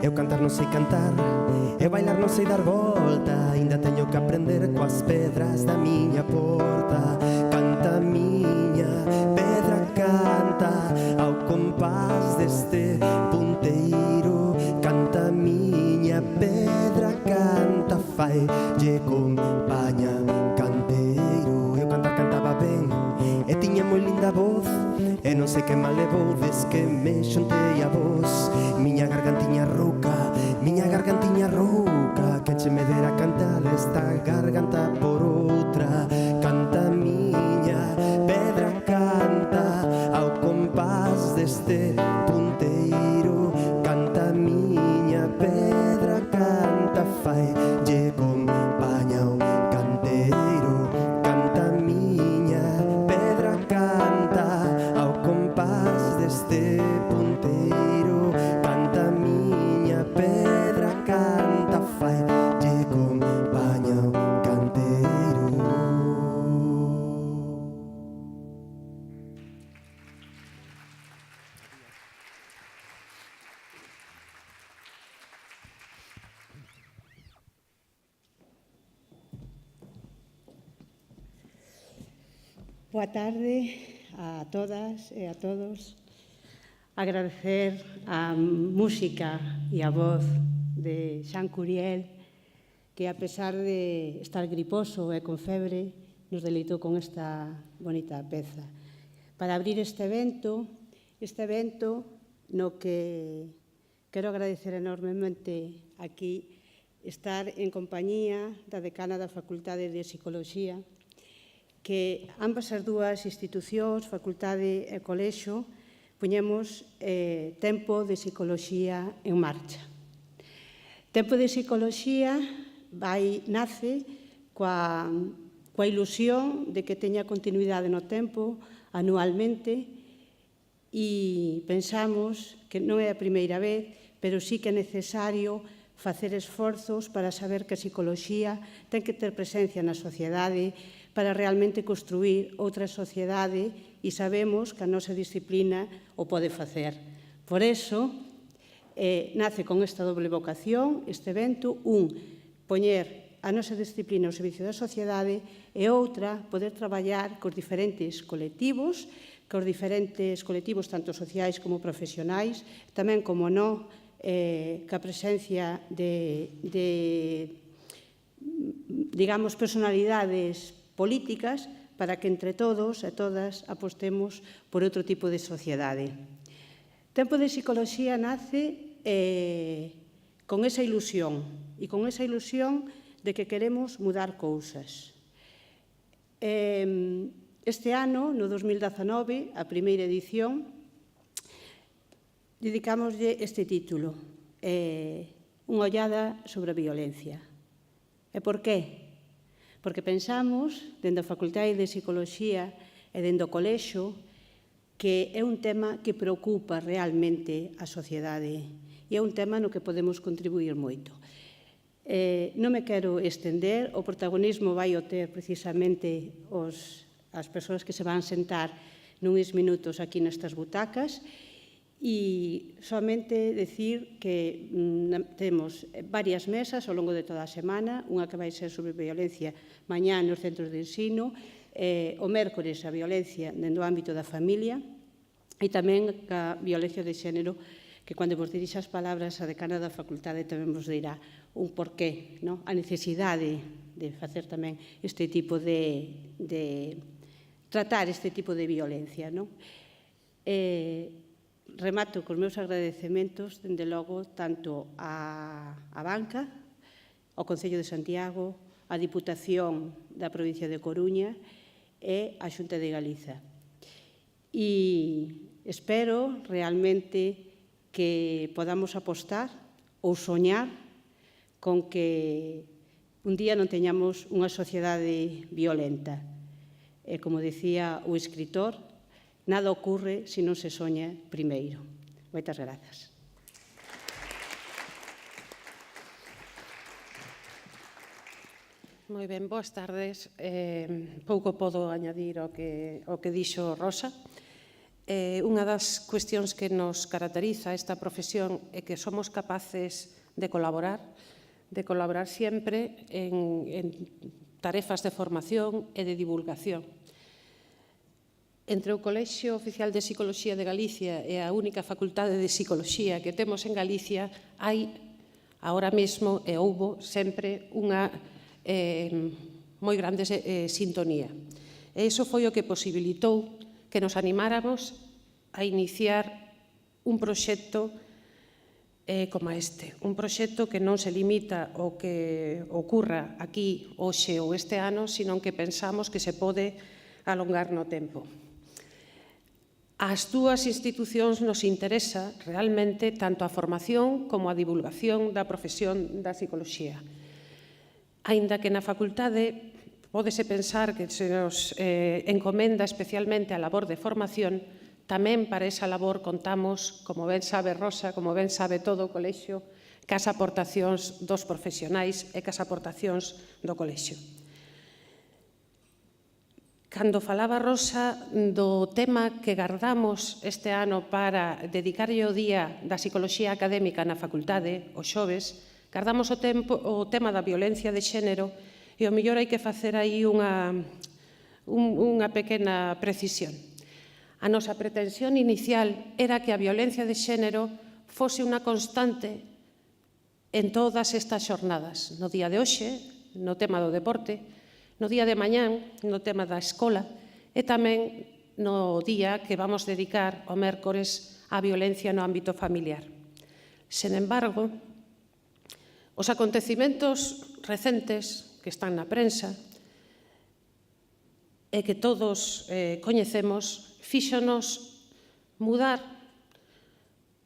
Eu cantar non sei cantar, e bailar non sei dar volta. Ainda teño que aprender coas pedras da miña porta. Canta miña pedra, canta ao compás deste punteiro. Canta miña pedra, canta, fai lle compaña canteiro. Eu cantar cantaba ben e tiña moi linda voz, e non sei que mal levou des que me xuntei a voz. Miña gargantiña rouca, que che me dera cantar esta garganta por outra. Canta miña pedra, canta ao compás deste punteiro. Canta miña pedra, canta, fai lle compaña o canteiro. Canta miña pedra, canta ao compás deste punteiro. Canta miña pedra, canta, fai lle compaña o canteiro. Boa tarde a todas e a todos. Agradecer a música e a voz de Xan Curiel, que a pesar de estar griposo e con febre, nos deleitou con esta bonita peza. Para abrir este evento no que quero agradecer enormemente aquí estar en compañía da decana da Facultade de Psicoloxía, que ambas as dúas institucións, facultade e colexo, puñemos Tempo de Psicoloxía en marcha. Tempo de Psicoloxía nace coa ilusión de que teña continuidade no tempo anualmente, e pensamos que non é a primeira vez, pero sí que é necesario facer esforzos para saber que a psicoloxía ten que ter presencia na sociedade para realmente construir outra sociedade, e sabemos que a nosa disciplina o pode facer. Por iso, nace con esta doble vocación este evento: poñer a nosa disciplina ao servicio da sociedade, e outra, poder traballar cos diferentes colectivos, tanto sociais como profesionais, tamén, como non, ca presencia de digamos, personalidades políticas, para que entre todos e todas apostemos por outro tipo de sociedade. Tempo de Psicoloxía nace con esa ilusión, e con esa ilusión de que queremos mudar cousas. Este ano, no 2019, a primeira edición, dedicámoslle este título, Unha ollada sobre a violencia. E por qué? Porque pensamos, dende a Facultade de Psicoloxía e dende o colexo, que é un tema que preocupa realmente a sociedade, e é un tema no que podemos contribuir moito. Non me quero estender, o protagonismo vai o ter precisamente as persoas que se van sentar nuns minutos aquí nestas butacas, e somente decir que temos varias mesas ao longo de toda a semana, unha que vai ser sobre violencia mañá nos centros de ensino, o mércores a violencia dentro do ámbito da familia, e tamén a violencia de xénero, que cando vos dirixa as palabras a decana da facultade tamén vos dirá un porqué, a necesidade de facer tamén este tipo de tratar este tipo de violencia. Remato cos meus agradecementos, dende logo, tanto á banca, ao Concello de Santiago, á Diputación da provincia de Coruña e á Xunta de Galiza. E espero realmente que podamos apostar ou soñar con que un día non teñamos unha sociedade violenta. E, como decía o escritor, nada ocurre se non se soña primeiro. Moitas grazas. Moi ben, boas tardes. Pouco podo añadir ao que dixo Rosa. Unha das cuestións que nos caracteriza esta profesión é que somos capaces de colaborar sempre en tarefas de formación e de divulgación. Entre o Colexio Oficial de Psicoloxía de Galicia e a única facultade de Psicoloxía que temos en Galicia, hai agora mesmo e houbo sempre unha moi grande sintonía. E iso foi o que posibilitou que nos animáramos a iniciar un proxecto como este. Un proxecto que non se limita ao que ocurra aquí hoxe ou este ano, sino que pensamos que se pode alongar no tempo. Ás dúas institucións nos interesa realmente tanto a formación como a divulgación da profesión da psicoloxía. Aínda que na facultade pódese pensar que se nos encomenda especialmente a labor de formación, tamén para esa labor contamos, como ben sabe Rosa, como ben sabe todo o colexio, cas aportacións dos profesionais e cas aportacións do colexio. Cando falaba Rosa do tema que gardamos este ano para dedicarlle o Día da Psicoloxía Académica na facultade, o xoves, gardamos o tema da violencia de xénero e o mellor hai que facer aí unha pequena precisión. A nosa pretensión inicial era que a violencia de xénero fose unha constante en todas estas xornadas, no día de hoxe, no tema do deporte, no día de mañán, no tema da escola, e tamén no día que vamos dedicar o mércores á violencia no ámbito familiar. Sen embargo, os acontecimentos recentes que están na prensa e que todos coñecemos, fíxonos mudar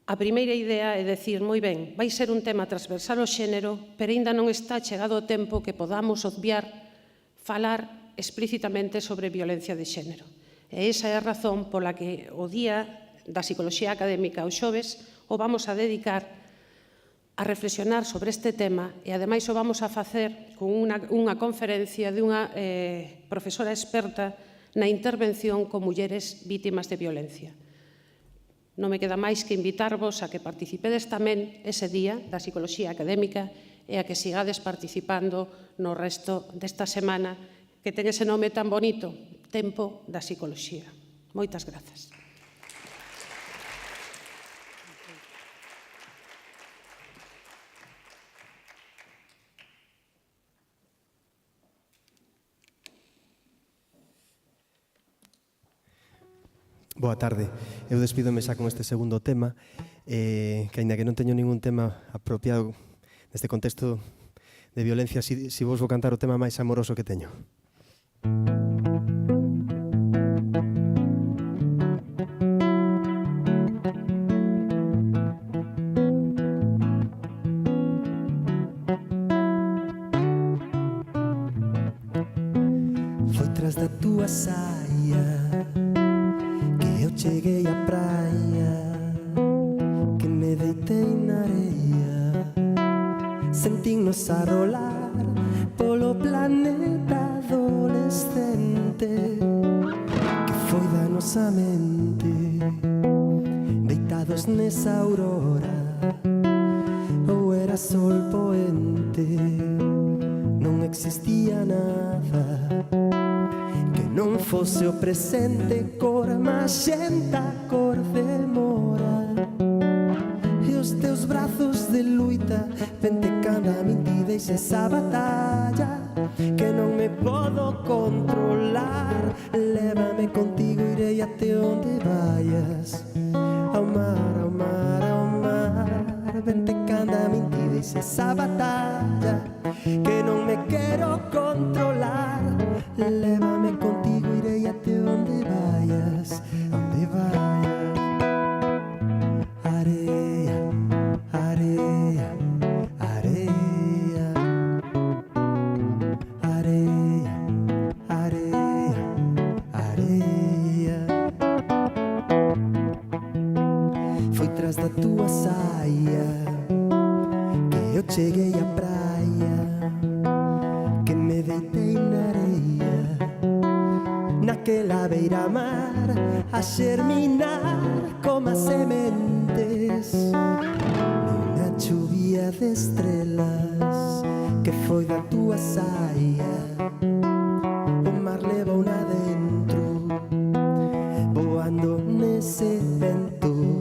a primeira idea é dicir, moi ben, vai ser un tema transversal ao xénero, pero aínda non está chegado o tempo que podamos obviar falar explícitamente sobre violencia de xénero. E esa é a razón pola que o Día da Psicoloxía Académica o xoves o vamos a dedicar a reflexionar sobre este tema e ademais o vamos a facer con unha conferencia de unha profesora experta na intervención con mulleres vítimas de violencia. Non me queda máis que invitarvos a que participedes tamén ese Día da Psicoloxía Académica e a que sigades participando no resto desta semana que ten ese nome tan bonito, Tempo da Psicoloxía. Moitas grazas. Boa tarde. Eu despídome xa con este segundo tema, que aínda que non teño ningún tema apropiado neste contexto de violencia, si vos vou cantar o tema máis amoroso que teño. Foi tras da túa saia que eu cheguei á praia, que me deitei na areia, sentín-nos a rolar polo planeta adolescente que foi da nosa mente, deitados nesa aurora, ou era sol poente, non existía nada que non fose o presente, cor maxenta, cor de mora, e os teus brazos de luita, vente canda a min ti deixa esa batalla que non me podo controlar. Lévame contigo, irei até onde vayas, ao mar, ao mar, ao mar. Vente canda a min ti deixa esa batalla que non me quero controlar. Lévame contigo, irei até onde vayas, onde vayas. Areia, areia, areia, areia, areia, areia. Foi tras da tua saia que eu cheguei à praia, que me deitei na areia, naquela beira-mar a xerminar como as sementes nunha chuvia de estrelas que foi da túa saia. O mar levou na dentro, voando nese vento,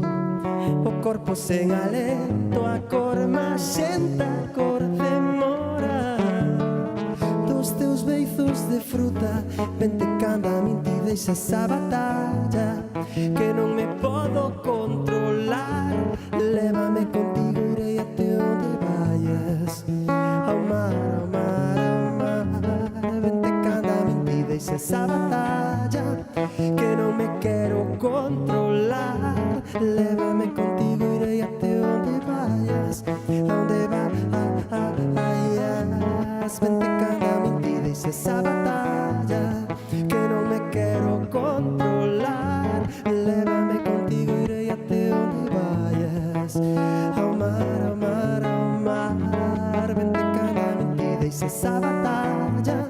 o corpo sen alento, a cor maxenta, a cor de mora dos teus beizos de fruta. Vente canda a min ti deixa esa batalla que non me podo controlar. Lévame contigo, irei até onde vayas, ao mar, ao mar, ao mar. Vente canda a min ti deixa esa batalla que non me quero controlar. Lévame contigo, irei até onde vayas, aonde vayas. Vente canda a min ti deixa esa batalla que non me quero controlar. Lévame contigo, irei até onde vayas, ao mar, ao mar, ao mar. Vente canda a min ti deixa esa batalla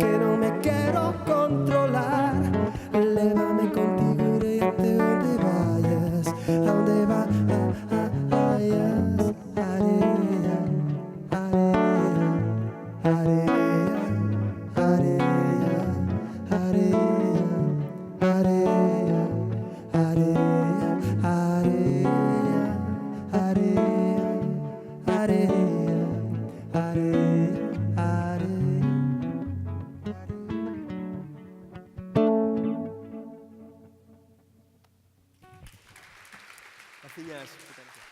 que non me quero controlar. Lévame contigo, irei até onde vayas, aonde vayas. Areia, areia, areia, areia, areia, areia, areia, areia, areia, areia, areia. Gracias.